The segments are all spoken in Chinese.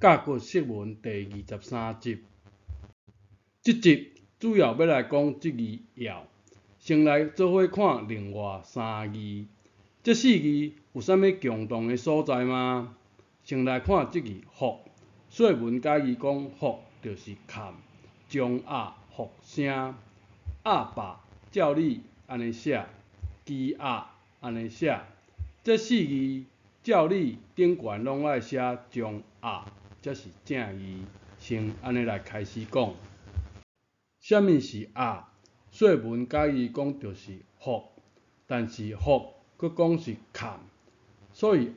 甲骨释文第23集。这集主要要来讲这字要，先来做伙看另外3字。这4字有啥物共同的所在吗？先来看这字福。说文解字讲福就是坎，将福声，把照理安尼写，鸡安尼写。这4字照理顶悬拢爱写将才是正字。先安尼来开始讲。啥物是说文解字讲就是福，但是福佫讲是坎，所以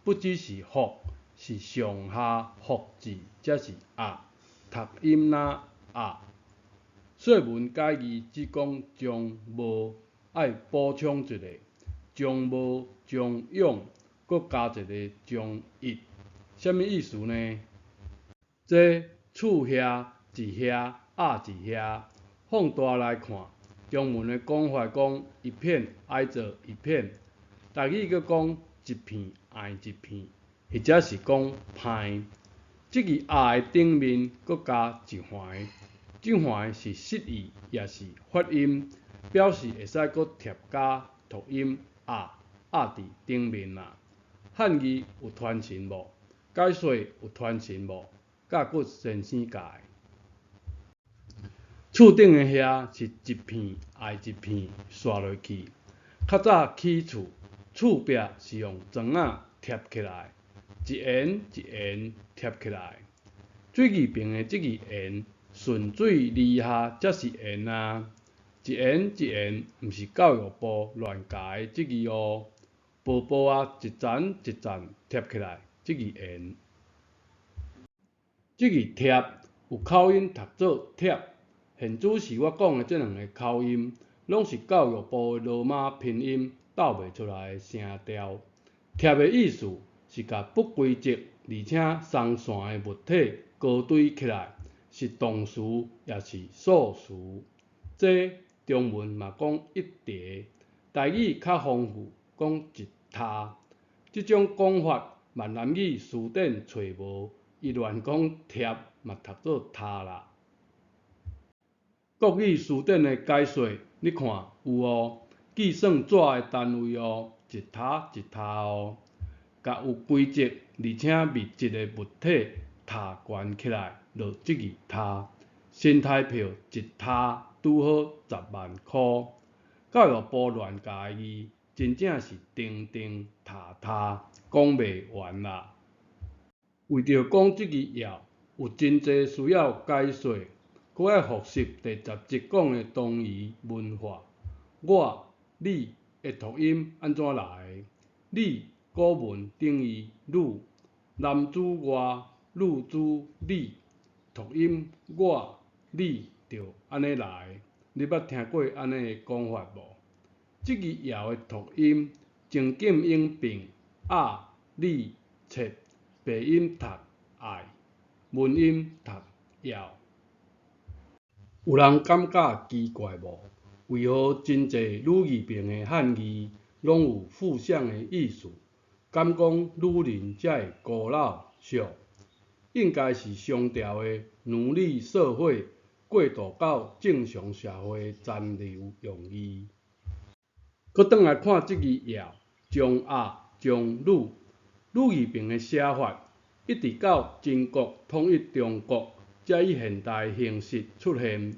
不只是福，是上下福字才是读音呐说文解字只讲将无，爱补充一个将无将用，佫加一个将一，啥物意思呢？这厝遐一遐一遐，放大来看，中文的讲法讲一片挨着一片，台语佫讲一片挨一片，或者是讲歹。这字的顶面佫加一横，这横是释义，也是发音，表示会使佫添加读音伫顶面啦。汉字有传承无？解说有传承无？甲骨先生教的。厝顶的遐是一片挨一片刷落去。较早起厝，厝壁是用砖贴起来，一沿一沿贴起来。水字边的这字沿，顺水而下才是沿啊。一沿一沿，毋是教育部乱加的这字哦。步步一层一层贴起来，这字沿。这字贴有口音读做贴，现主是我讲的这2个口音，拢是教育部的罗马拼音斗袂出来的声调。贴的意思是甲不规则而且松散的物体高堆起来，是动词也是数词。这中文嘛讲一叠，台语较丰富，讲一沓。这种讲法闽南语词典找无，伊乱讲贴嘛读做沓啦。国语词典的解说，你看有哦，计算纸的单位哦，一沓一沓哦，甲有规则而且密集的物体沓悬起来，就这字沓。新台票一沓拄好10万块。教育部乱加的字，真正是钉钉沓沓，讲袂完啦。为着讲这字要，有真侪需要解说，佫爱复习第10集讲的东夷文化。我、你的读音安怎来？你古文等于汝，男子我，女子你，读音我、你就安尼来。你捌听过安尼的讲法无？这字要的读音，情景音并你切，鼻音读爱，文音读要。有人感觉奇怪无？为何真侪语字边的汉字拢有负向的意思？敢讲女人才会古老俗？应该是商朝的奴隶社会过渡到正常社会的残留用语。佫转来看这字要，将将女字边的写法，一直到秦国统一中国，才以现代形式出现。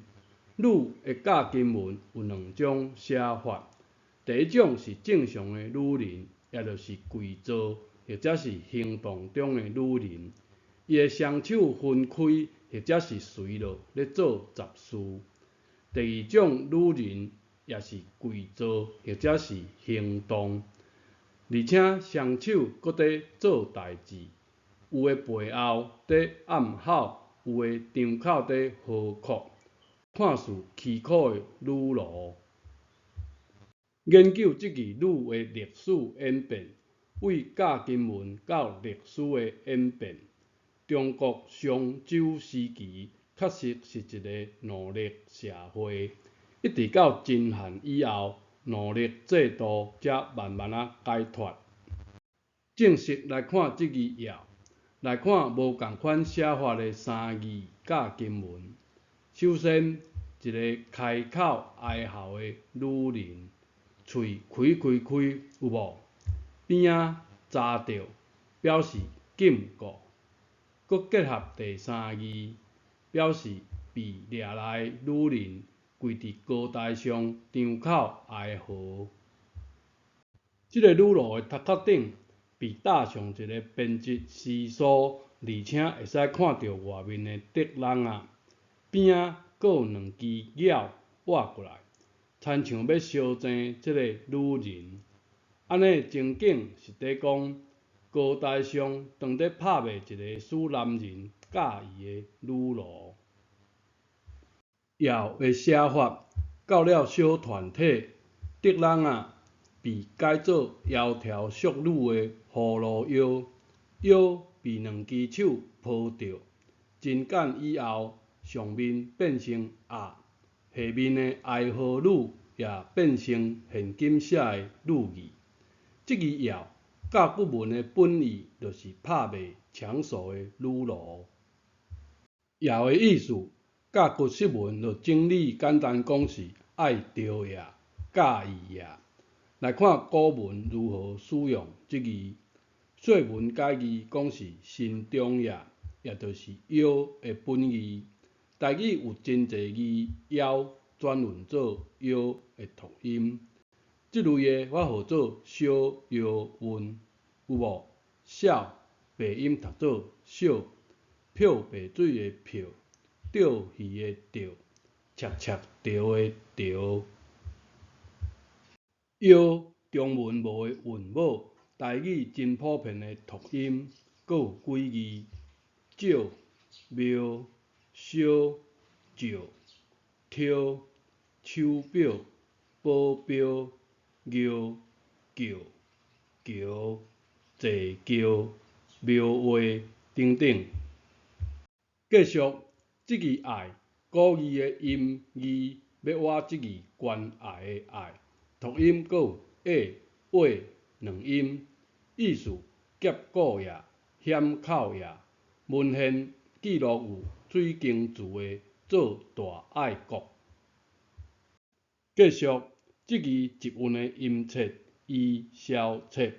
女的假金文有2种写法，第一种是正常的女人，也就是贵族或者是行动中的女人，伊的双手分开，或者是随落咧做杂事。第二种女人也是贵族或者是行动，而且双手搁伫做代志，有的背后伫暗号，有的张口伫号哭，看似凄苦的女奴。研究这字女的历史演变，为假金文到历史的演变，中国商周时期确实是一个奴隶社会，一直到秦汉以后，奴隶制度才慢慢解脱。正式来看这字要，来看无共款写法的三字甲经文。首先，一个开口哀嚎的女人，喙开开开，有无？边仔扎着，表示禁锢。搁结合第三字，表示被掠来的女人跪伫高台上张口哀嚎。这个女路的头壳顶被搭上一个编织丝梳，而且会使看到外面的竹笼仔，边仔搁有两只鸟活过来，亲像要相争这个女人。安尼情景是伫讲高台上当伫拍卖一个使男人介意的女路。谣的写法到了小团体，竹笼仔被改做窈窕淑女的葫芦腰，腰被两只手抱着，真简以后，上面变成鸭，下面的哀嚎女也变成现今写的女字。这字谣甲古文的本意就是拍卖抢手的女路。谣的意思甲古释文就整理简单讲是爱着也、介意也。来看古文如何使用这字。说文解字讲是心中也，也就是腰的本意。台语有真侪字腰转运做腰的读音。这类的我号做小腰韵，有无？小白音读做小，漂白水的漂，钓鱼的钓，赤赤潮的潮。腰中文无的韵母，台语真普遍的读音，阁有几字：少、庙、小、石、挑、手表、保镖、牛、叫、桥、坐轿、庙话等等。继续，这字爱，古字的音字要画这字关爱的爱，读音阁有 a、wa 两音，意思结果也、险口也。文献记录有水经字的做大爱国。继续，这字一韵的音切伊消切，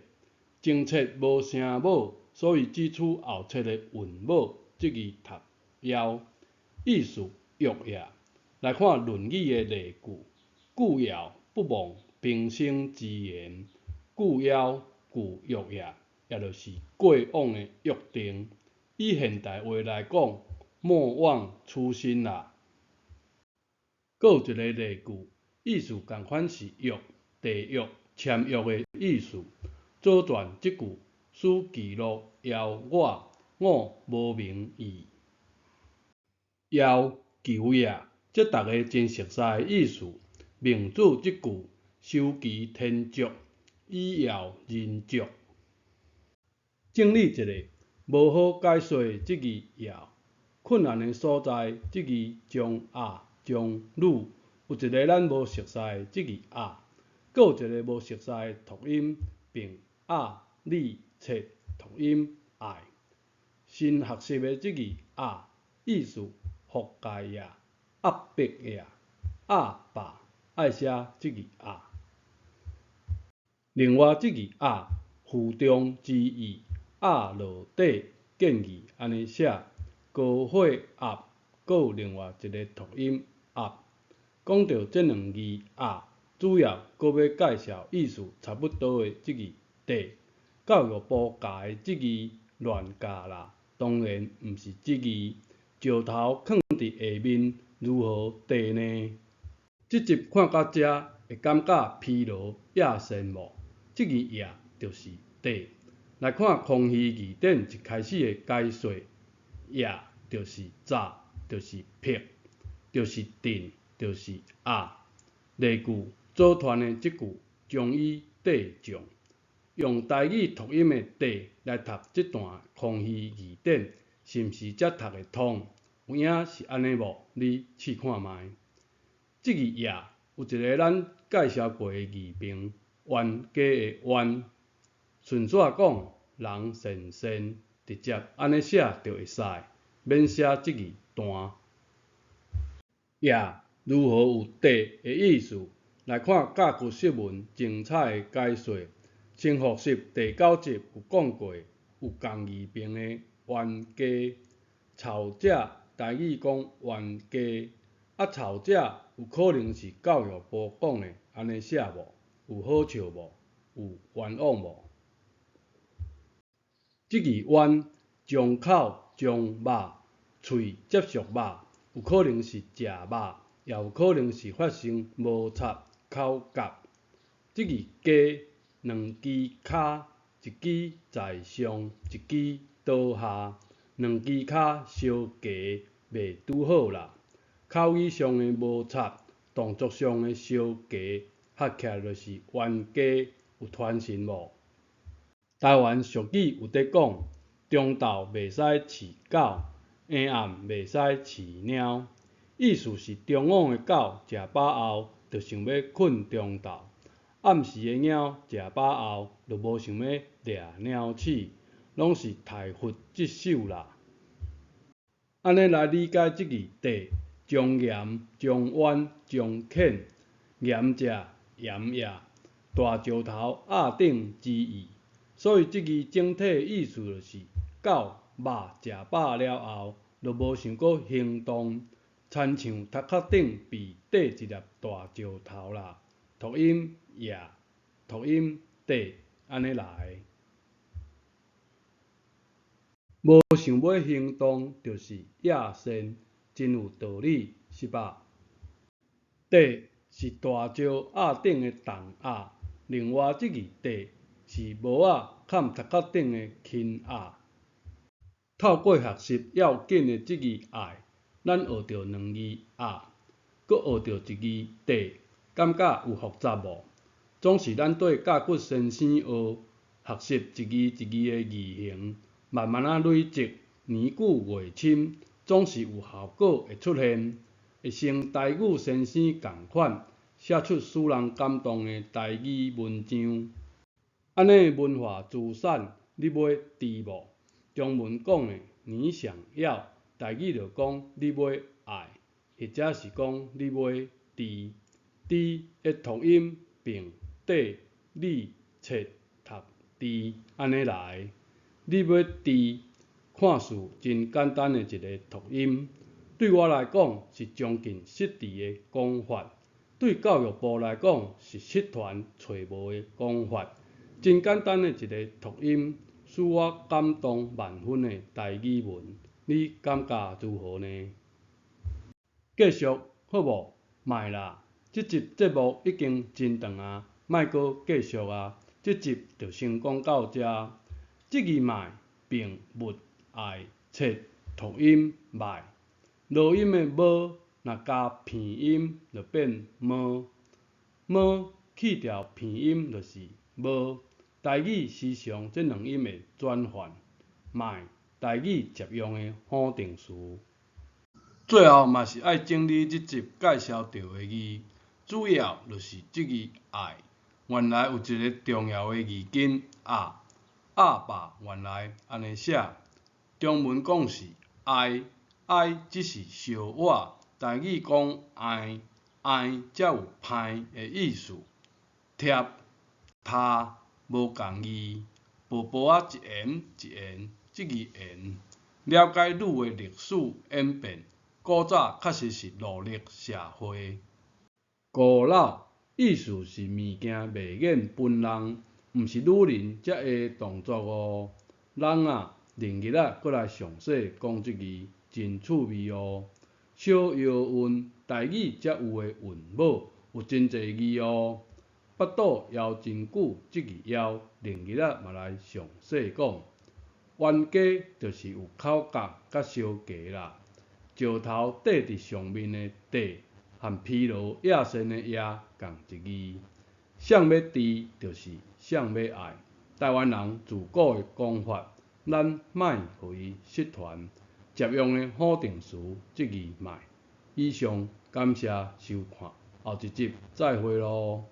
前切无声母，所以只取后切的韵母，这字读枵，意思欲也。来看《论语》的例句：故枵不忘平生之言，故枵故欲也，也就是过往的约定。以现代话来讲，莫忘初心啦。阁有一个例句，意思同款是约、缔约、签约的意思。左传这句，使记录枵我无明义。枵求也，这大家真熟悉的意思。孟子这句，修其天足，以邀人足。整理一下，无好解说这字枵，困难的所在，这字将将女，有一个咱无熟悉的这字阁有一个无熟悉的读音，并切读音爱。新学习的这字意思覆盖也、压迫也、霸，爱写这字另外这字负重之意，落底建议安尼写。高火压，阁有另外一个读音讲到这两字主要阁要介绍意思差不多的这字地。教育部教的这字乱教啦，当然毋是这字。石头放伫下面，如何地呢？这集看到这，会感觉疲劳也羡慕。这字也就是地。来看空虚字典一开始的解说，也就是早，就是僻，就是定，就是例句组团的这句，将以地将。用台语读音的地来读这段空虚字典，是毋是才读会通？有影是安尼无？你试看卖。这字也有一个咱介绍过的字评，冤家的冤。顺续讲，人善善，直接安尼写就会使，免写即字单。也如何有地的意思？来看甲骨释文精彩的解说。先复习第9集有讲过，有共义病的冤家，吵者台语讲冤家，吵者有可能是教育部讲的，安尼写无？有好笑无？有冤枉无？即字冤，张口将肉，喙接触肉，有可能是食肉，也有可能是发生摩擦口角。即字家，两支骹，一支在上，一支倒下，两支骹相夹，袂拄好啦。口语上的摩擦，动作上的相夹，合起来就是冤家，有传神无？台湾俗语有在讲，中昼袂使饲狗，昏暗袂使饲猫。意思是中午的狗食饱后，就想要困中昼；暗时的猫食饱后，就无想要掠猫鼠，拢是太负职守啦。安尼来理解即字地，将严、将冤、将谴，严者严也，大石头压顶之意。所以即字整体意思就是狗肉食饱了后，就无想搁行动，亲像头壳顶被戴一粒大石头啦。读音也，读音地，安尼来。无想要行动，就是野生，真有道理，是吧？地是大石压顶的重压，另外即字地是帽仔嵌头壳顶的轻压。透过学习要紧的即字爱，咱学到两字压，搁学到一字地，感觉有复杂无？总是咱对甲骨先生学习一字一字的字形，慢慢累积，年久月深，总是有效果会出现，会像台语先生共款，写出使人感动的台语文章。安尼文化资产，你买猪无？中文讲的你想要，台语就讲你买爱，或者是讲你买猪。猪的读音并缀理切读猪，安尼来。你买猪，看似真简单的一个读音，对我来讲是将近失智的讲法，对教育部来讲是失传找无的讲法。真简单的一个读音，使我感动万分的台语文，你感觉如何呢？继续好无？莫啦，这集节目已经真长啊，莫阁继续啊，这集就先讲到这。这字莫并勿爱切读音莫，落音的无若加片音就变无，无去掉片音就是无。台语时常这两音的转换，莫台语常用的否定词。最后嘛是爱整理这集介绍到的字，主要就是这字爱。原来有一个重要的字根啊，啊吧原来安尼写。中文讲是爱，爱只是小我，台语讲爱，爱才有歹的意思。贴他无共字，薄薄啊一言一言，这字言。了解语的历史演变，古早确实是奴隶社会。古老意思是物件袂瘾分人，毋是女人才会动作哦。人啊，另日仔搁来详细讲这字，真趣味哦。小摇韵，台语才有的韵母，有真侪字哦。腹肚枵真久，这字枵，另日仔嘛来详细讲。冤家就是有口角甲相夹啦。石头缀伫上面的缀，和疲劳野生的野共一字。想要猪就是想要爱。台湾人自古的讲法，咱莫互伊失传。常用的否定词这字莫。以上感谢收看，后一集再会咯。